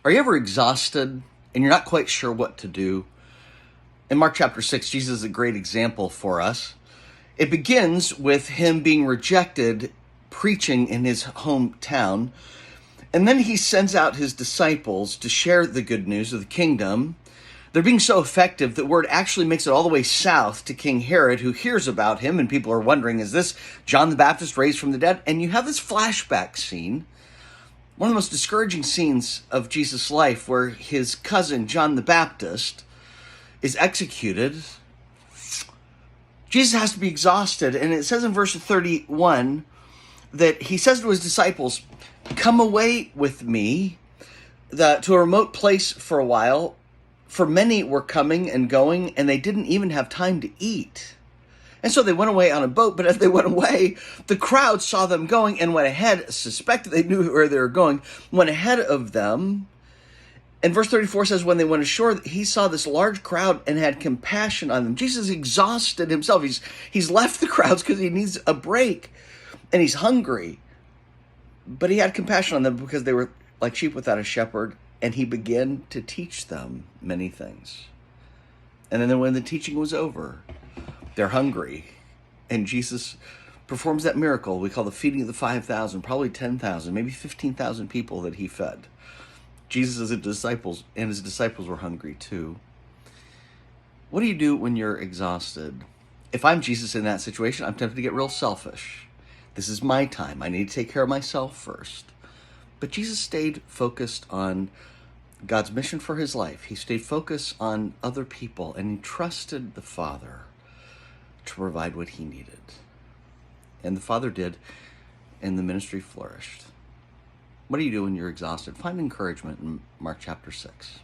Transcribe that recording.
Are you ever exhausted and you're not quite sure what to do? In Mark chapter 6, Jesus is a great example for us. It begins with him being rejected preaching in his hometown. And then he sends out his disciples to share the good news of the kingdom. They're being so effective that word actually makes it all the way south to King Herod, who hears about him, and people are wondering, is this John the Baptist raised from the dead? And you have this flashback scene, one of the most discouraging scenes of Jesus' life, where his cousin, John the Baptist, is executed. Jesus has to be exhausted, and it says in verse 31 that he says to his disciples, come away with me to a remote place for a while, for many were coming and going, and they didn't even have time to eat. And so they went away on a boat, but as they went away, the crowd saw them going and went ahead, suspected they knew where they were going, went ahead of them. And verse 34 says, when they went ashore, he saw this large crowd and had compassion on them. Jesus exhausted himself. He's left the crowds because he needs a break, and he's hungry. But he had compassion on them because they were like sheep without a shepherd, and he began to teach them many things. And then when the teaching was over, they're hungry, and Jesus performs that miracle we call the feeding of the 5,000, probably 10,000, maybe 15,000 people that he fed. Jesus' disciples, and his disciples were hungry too. What do you do when you're exhausted? If I'm Jesus in that situation, I'm tempted to get real selfish. This is my time. I need to take care of myself first. But Jesus stayed focused on God's mission for his life. He stayed focused on other people, and he trusted the Father to provide what he needed. And the Father did, and the ministry flourished. What do you do when you're exhausted? Find encouragement in Mark chapter 6.